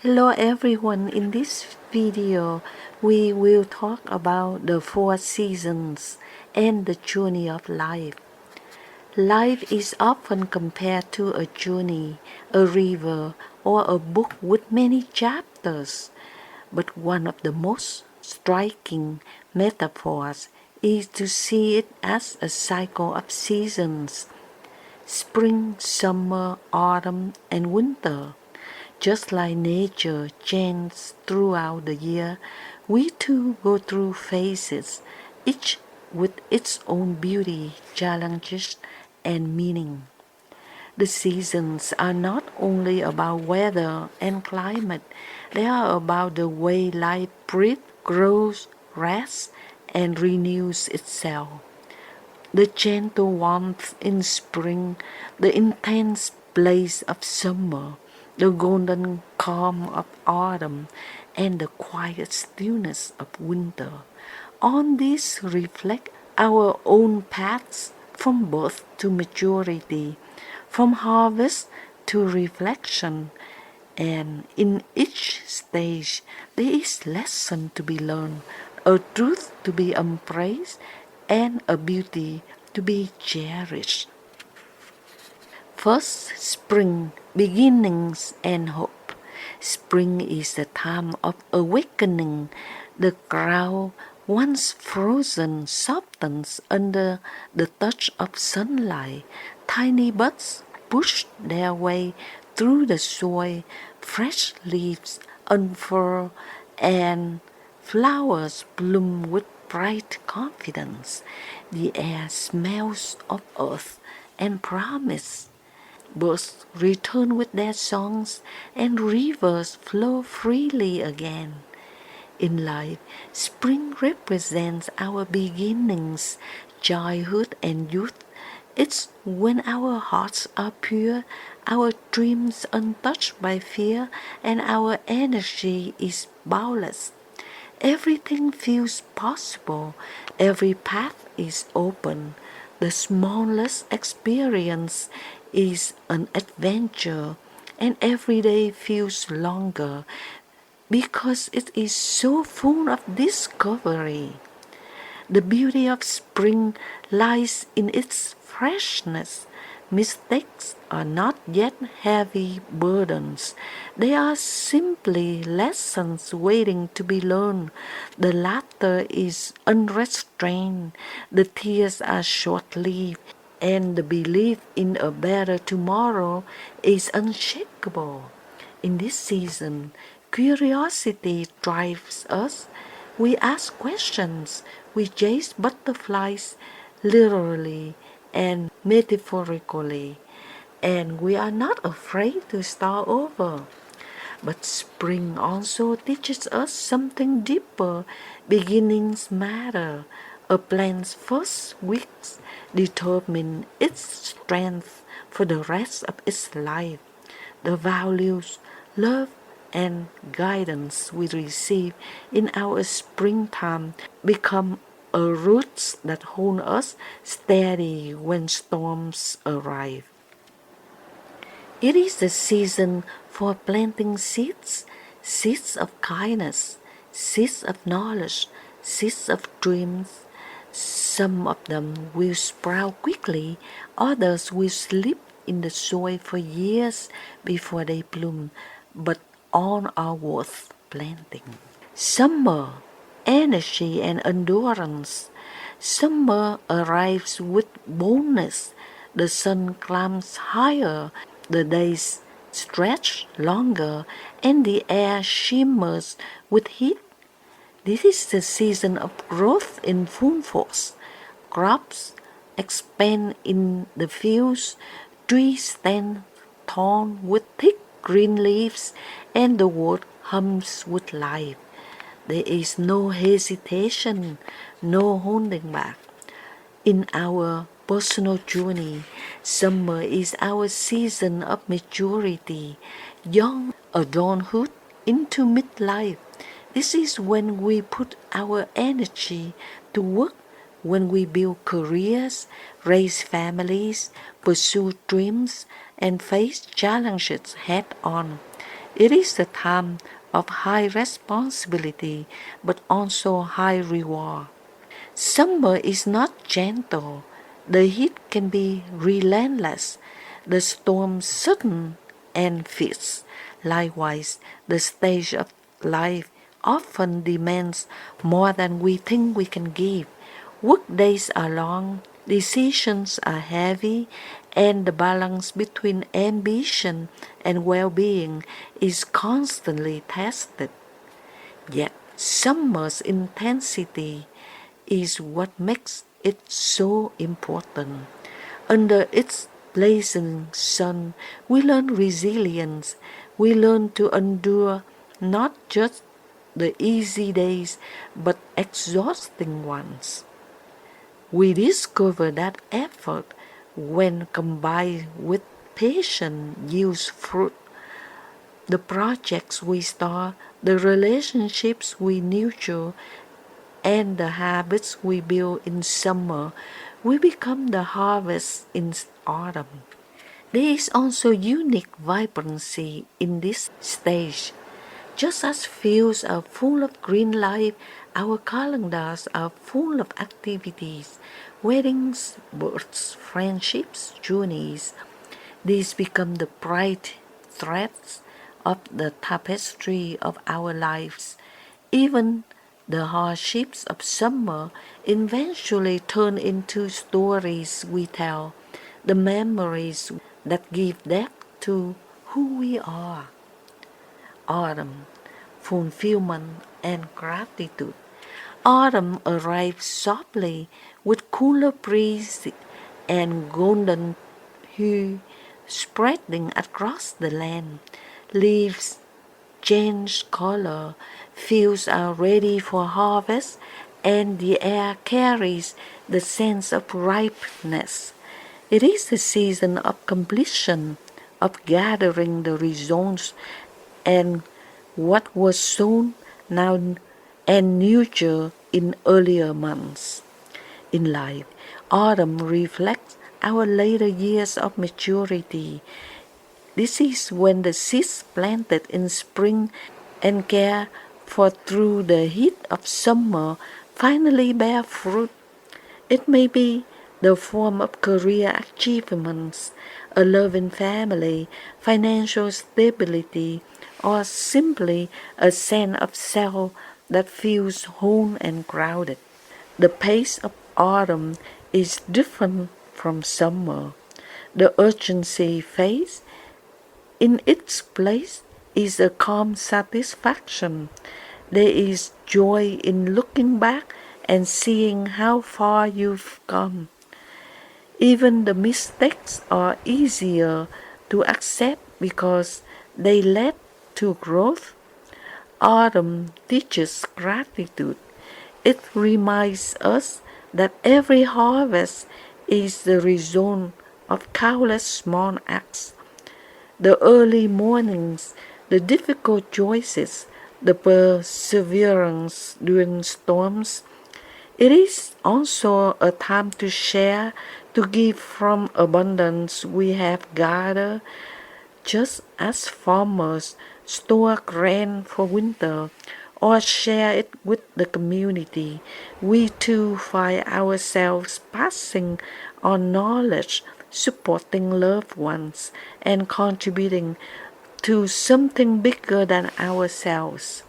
Hello everyone, in this video we will talk about the four seasons and the journey of life. Life is often compared to a journey, a river, or a book with many chapters, but one of the most striking metaphors is to see it as a cycle of seasons: spring, summer, autumn, and winter. Just like nature changes throughout the year, we too go through phases, each with its own beauty, challenges, and meaning. The seasons are not only about weather and climate, they are about the way life breathes, grows, rests, and renews itself. The gentle warmth in spring, the intense blaze of summer, the golden calm of autumn, and the quiet stillness of winter. All these reflect our own paths from birth to maturity, from harvest to reflection, and in each stage there is lesson to be learned, a truth to be embraced, and a beauty to be cherished. First, spring, beginnings and hope. Spring is the time of awakening. The ground, once frozen, softens under the touch of sunlight. Tiny buds push their way through the soil. Fresh leaves unfurl and flowers bloom with bright confidence. The air smells of earth and promise. Birds return with their songs, and rivers flow freely again. In life, spring represents our beginnings, childhood and youth. It's when our hearts are pure, our dreams untouched by fear, and our energy is boundless. Everything feels possible, every path is open. The smallest experience is an adventure, and every day feels longer because it is so full of discovery. The beauty of spring lies in its freshness. Mistakes are not yet heavy burdens. They are simply lessons waiting to be learned. The laughter is unrestrained. The tears are short-lived. And the belief in a better tomorrow is unshakable. In this season, curiosity drives us. We ask questions, we chase butterflies literally and metaphorically, and we are not afraid to start over. But spring also teaches us something deeper. Beginnings matter. A plant's first weeks determine its strength for the rest of its life. The values, love, and guidance we receive in our springtime become a roots that hold us steady when storms arrive. It is the season for planting seeds, seeds of kindness, seeds of knowledge, seeds of dreams. Some of them will sprout quickly, others will sleep in the soil for years before they bloom, but all are worth planting. Summer, energy and endurance. Summer arrives with boldness. The sun climbs higher, the days stretch longer, and the air shimmers with heat. This is the season of growth in full force. Crops expand in the fields, trees stand tall with thick green leaves, and the world hums with life. There is no hesitation, no holding back. In our personal journey, summer is our season of maturity, young adulthood into midlife. This is when we put our energy to work, when we build careers, raise families, pursue dreams, and face challenges head on. It is a time of high responsibility but also high reward. Summer is not gentle. The heat can be relentless, the storms sudden and fierce. Likewise, the stage of life often demands more than we think we can give. Workdays are long, decisions are heavy, and the balance between ambition and well-being is constantly tested. Yet summer's intensity is what makes it so important. Under its blazing sun, we learn resilience. We learn to endure not just the easy days but exhausting ones. We discover that effort, when combined with patience, yields fruit. The projects we start, the relationships we nurture, and the habits we build in summer will become the harvest in autumn. There is also unique vibrancy in this stage. Just as fields are full of green life, our calendars are full of activities, weddings, births, friendships, journeys. These become the bright threads of the tapestry of our lives. Even the hardships of summer eventually turn into stories we tell, the memories that give depth to who we are. Autumn, fulfillment, and gratitude. Autumn arrives softly with cooler breeze and golden hue spreading across the land. Leaves change color, fields are ready for harvest, and the air carries the sense of ripeness. It is the season of completion, of gathering the results and what was sown now and nurtured in earlier months. In life, autumn reflects our later years of maturity. This is when the seeds planted in spring and cared for through the heat of summer finally bear fruit. It may be the form of career achievements, a loving family, financial stability, or simply a sense of self that feels whole and grounded. The pace of autumn is different from summer. The urgency fades. In its place is a calm satisfaction. There is joy in looking back and seeing how far you've come. Even the mistakes are easier to accept because they led to growth. Autumn teaches gratitude. It reminds us that every harvest is the result of countless small acts. The early mornings, the difficult choices, the perseverance during storms. It is also a time to share, to give from abundance we have gathered, just as farmers store grain for winter or share it with the community. We too find ourselves passing on knowledge, supporting loved ones, and contributing to something bigger than ourselves.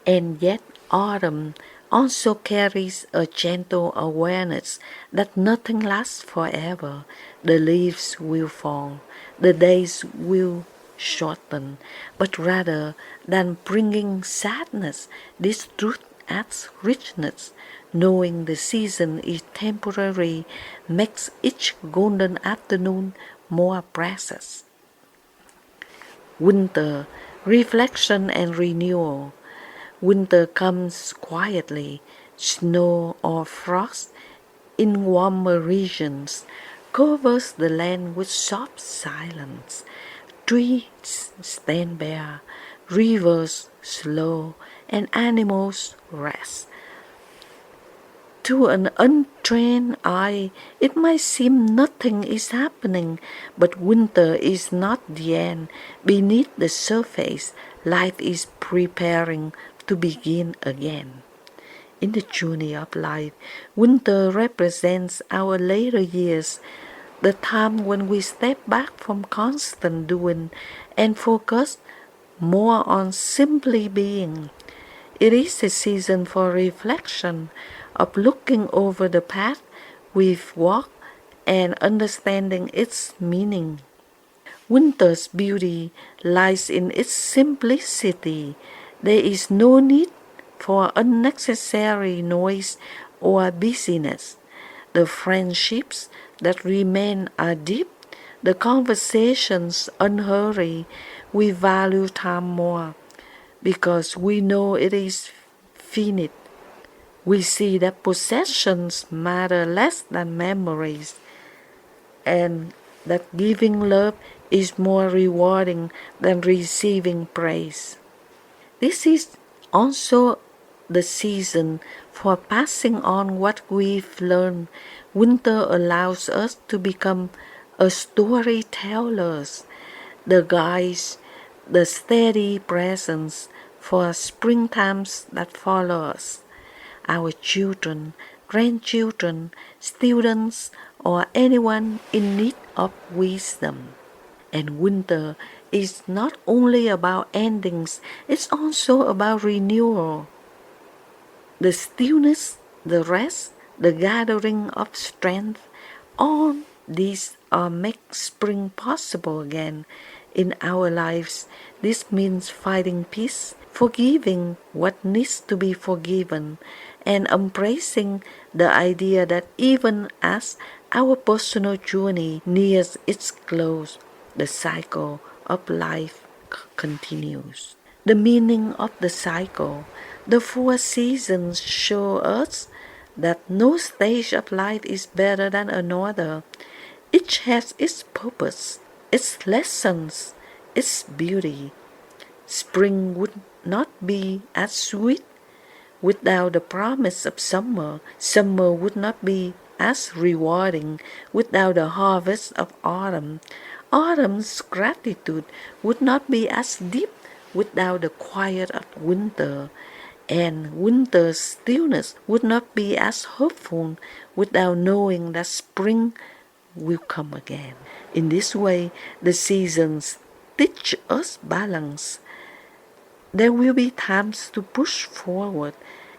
And yet, autumn also carries a gentle awareness that nothing lasts forever. The leaves will fall, the days will shorten, but rather than bringing sadness, this truth adds richness. Knowing the season is temporary makes each golden afternoon more precious. Winter, reflection and renewal. Winter comes quietly, snow or frost in warmer regions covers the land with soft silence. Trees stand bare, rivers slow, and animals rest. To an untrained eye, it might seem nothing is happening, but winter is not the end. Beneath the surface, life is preparing to begin again. In the journey of life, winter represents our later years, the time when we step back from constant doing and focus more on simply being. It is a season for reflection, of looking over the path we've walked and understanding its meaning. Winter's beauty lies in its simplicity. There is no need for unnecessary noise or busyness. The friendships that remain are deep, the conversations unhurried. We value time more because we know it is finite. We see that possessions matter less than memories, and that giving love is more rewarding than receiving praise. This is also the season for passing on what we've learned. Winter allows us to become a storytellers, the guides, the steady presence for springtimes that follow us. Our children, grandchildren, students, or anyone in need of wisdom. And winter is not only about endings, it's also about renewal. The stillness, the rest, the gathering of strength, all these are make spring possible again in our lives. This means finding peace, forgiving what needs to be forgiven, and embracing the idea that even as our personal journey nears its close, the cycle of life continues. The meaning of the cycle. The four seasons show us that no stage of life is better than another. Each has its purpose, its lessons, its beauty. Spring would not be as sweet without the promise of summer. Summer would not be as rewarding without the harvest of autumn. Autumn's gratitude would not be as deep without the quiet of winter. And winter's stillness would not be as hopeful without knowing that spring will come again. In this way, the seasons teach us balance. There will be times to push forward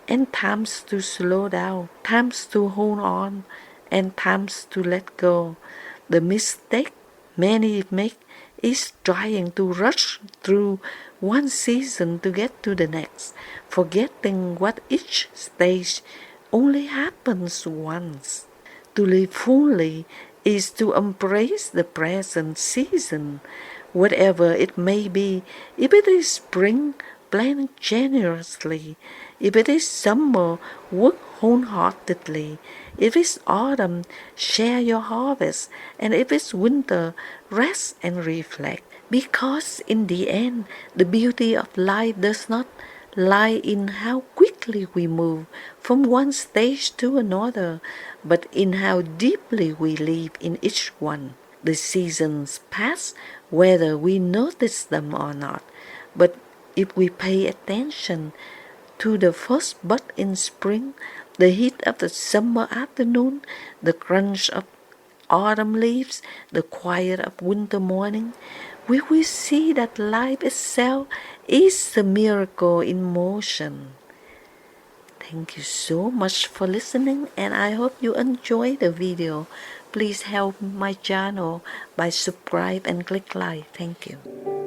and times to slow down, times to hold on and times to let go. The mistake many make is trying to rush through one season to get to the next, forgetting what each stage only happens once. To live fully is to embrace the present season, whatever it may be. If it is spring, plan generously. If it is summer, work wholeheartedly. If it's autumn, share your harvest. And if it's winter, rest and reflect. Because in the end, the beauty of life does not lie in how quickly we move from one stage to another, but in how deeply we live in each one. The seasons pass whether we notice them or not, but if we pay attention to the first bud in spring, the heat of the summer afternoon, the crunch of autumn leaves, the quiet of winter morning, we will see that life itself is a miracle in motion. Thank you so much for listening, and I hope you enjoy the video. Please help my channel by subscribe and click like. Thank you.